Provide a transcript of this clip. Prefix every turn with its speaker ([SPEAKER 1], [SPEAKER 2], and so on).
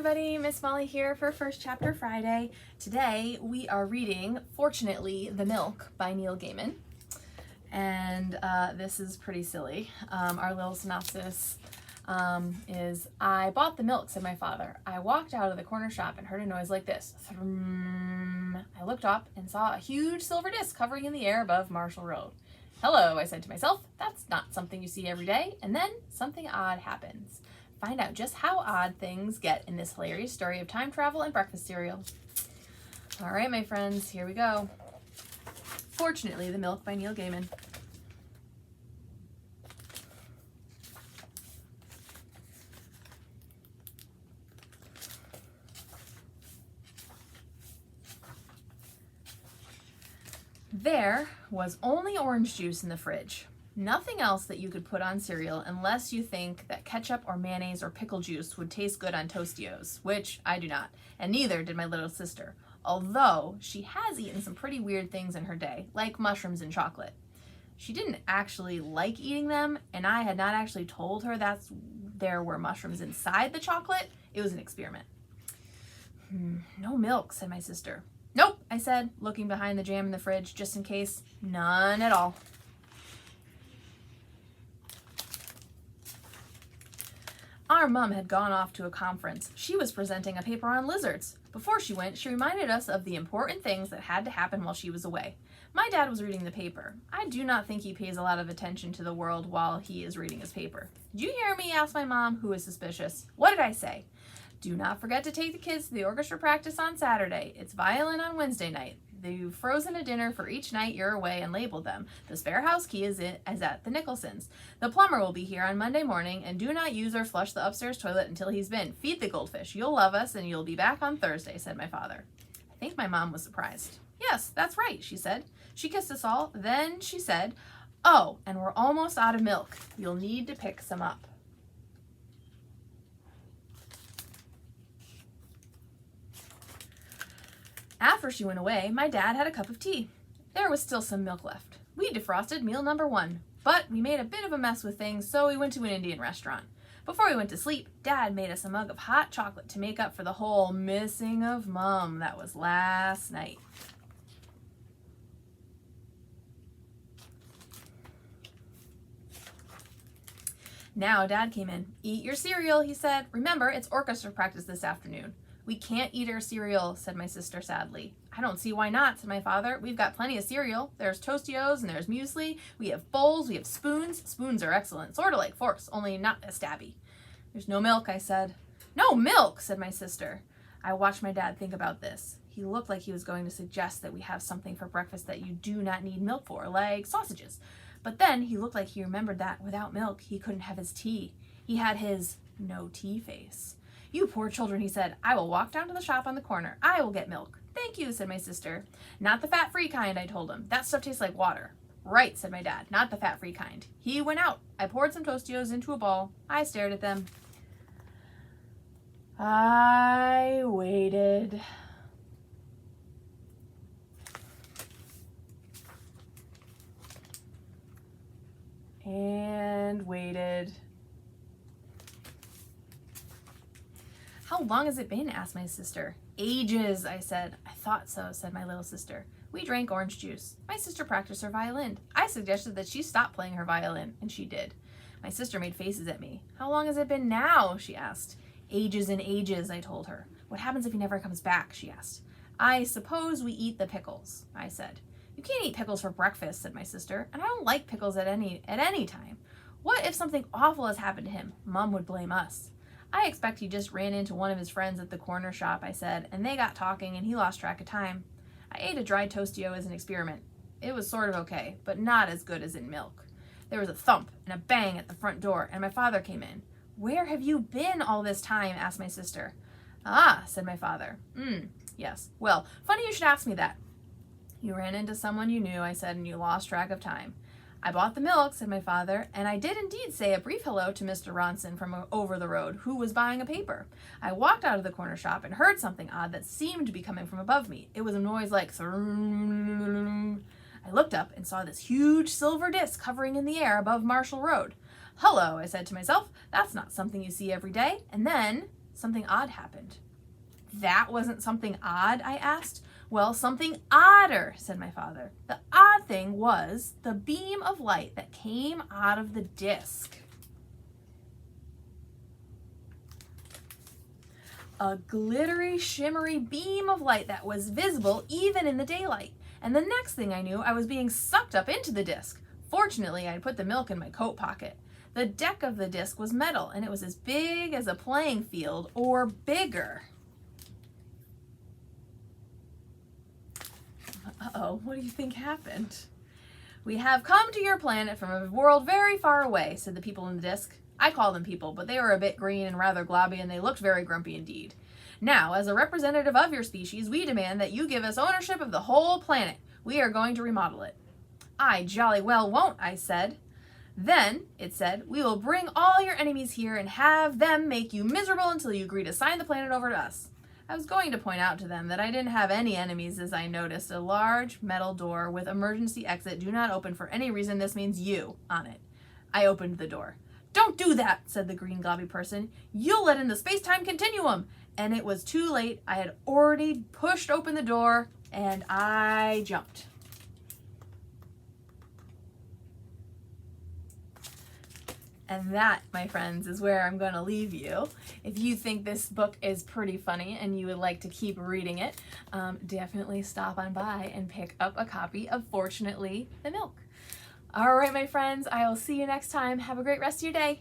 [SPEAKER 1] everybody, Miss Molly here for First Chapter Friday. Today we are reading, fortunately, The Milk by Neil Gaiman. And this is pretty silly. Our little synopsis is, I bought the milk, said my father. I walked out of the corner shop and heard a noise like this. Thrum. I looked up and saw a huge silver disc hovering in the air above Marshall Road. Hello, I said to myself. That's not something you see every day. And then something odd happens. Find out just how odd things get in this hilarious story of time travel and breakfast cereal. All right, my friends, here we go. Fortunately, The Milk by Neil Gaiman. There was only orange juice in the fridge. Nothing else that you could put on cereal unless you think that ketchup or mayonnaise or pickle juice would taste good on Tostios, which I do not, and neither did my little sister, although she has eaten some pretty weird things in her day, like mushrooms and chocolate. She didn't actually like eating them, and I had not actually told her that there were mushrooms inside the chocolate. It was an experiment. No milk, said my sister. Nope, I said, looking behind the jam in the fridge, just in case. None at all. Our mom had gone off to a conference. She was presenting a paper on lizards. Before she went, she reminded us of the important things that had to happen while she was away. My dad was reading the paper. I do not think he pays a lot of attention to the world while he is reading his paper. Did you hear me? Asked my mom, who was suspicious. What did I say? Do not forget to take the kids to the orchestra practice on Saturday. It's violin on Wednesday night. You've frozen a dinner for each night you're away and labeled them. The spare house key is at the Nicholsons. The plumber will be here on Monday morning, and do not use or flush the upstairs toilet until he's been. Feed the goldfish. You'll love us, and you'll be back on Thursday, said my father. I think my mom was surprised. Yes, that's right, she said. She kissed us all. Then she said, oh, and we're almost out of milk. You'll need to pick some up. After she went away, my dad had a cup of tea. There was still some milk left. We defrosted meal number 1, but we made a bit of a mess with things, so we went to an Indian restaurant. Before we went to sleep, Dad made us a mug of hot chocolate to make up for the whole missing of Mom that was last night. Now Dad came in. Eat your cereal, he said. Remember, it's orchestra practice this afternoon. We can't eat our cereal, said my sister sadly. I don't see why not, said my father. We've got plenty of cereal. There's Tostios and there's muesli. We have bowls, we have spoons. Spoons are excellent, sort of like forks, only not as stabby. There's no milk, I said. No milk, said my sister. I watched my dad think about this. He looked like he was going to suggest that we have something for breakfast that you do not need milk for, like sausages. But then he looked like he remembered that without milk, he couldn't have his tea. He had his no tea face. You poor children, he said. I will walk down to the shop on the corner. I will get milk. Thank you, said my sister. Not the fat-free kind, I told him. That stuff tastes like water. Right, said my dad. Not the fat-free kind. He went out. I poured some Tostios into a bowl. I stared at them. I waited. And waited. How long has it been? Asked my sister. Ages, I said. I thought so, said my little sister. We drank orange juice. My sister practiced her violin. I suggested that she stop playing her violin, and she did. My sister made faces at me. How long has it been now? She asked. Ages and ages, I told her. What happens if he never comes back? She asked. I suppose we eat the pickles, I said. You can't eat pickles for breakfast, said my sister, and I don't like pickles at any time. What if something awful has happened to him? Mom would blame us. I expect he just ran into one of his friends at the corner shop, I said, and they got talking and he lost track of time. I ate a dried Tostio as an experiment. It was sort of okay, but not as good as in milk. There was a thump and a bang at the front door, and my father came in. Where have you been all this time? Asked my sister. Ah, said my father. Yes. Well, funny you should ask me that. You ran into someone you knew, I said, and you lost track of time. I bought the milk, said my father, and I did indeed say a brief hello to Mr. Ronson from over the road, who was buying a paper. I walked out of the corner shop and heard something odd that seemed to be coming from above me. It was a noise like thrum. I looked up and saw this huge silver disc hovering in the air above Marshall Road. Hello, I said to myself. That's not something you see every day. And then something odd happened. That wasn't something odd, I asked. Well, something odder, said my father. The odd thing was the beam of light that came out of the disc. A glittery, shimmery beam of light that was visible even in the daylight. And the next thing I knew, I was being sucked up into the disc. Fortunately, I had put the milk in my coat pocket. The deck of the disc was metal, and it was as big as a playing field, or bigger. Uh-oh, what do you think happened? We have come to your planet from a world very far away, said the people in the disc. I call them people, but they were a bit green and rather globby, and they looked very grumpy indeed. Now, as a representative of your species, we demand that you give us ownership of the whole planet. We are going to remodel it. I jolly well won't, I said. Then, it said, we will bring all your enemies here and have them make you miserable until you agree to sign the planet over to us. I was going to point out to them that I didn't have any enemies as I noticed a large metal door with emergency exit do not open for any reason. This means you on it. I opened the door. Don't do that, said the green globby person. You'll let in the space-time continuum. And it was too late. I had already pushed open the door and I jumped. And that, my friends, is where I'm going to leave you. If you think this book is pretty funny and you would like to keep reading it, definitely stop on by and pick up a copy of Fortunately, the Milk. All right, my friends, I will see you next time. Have a great rest of your day.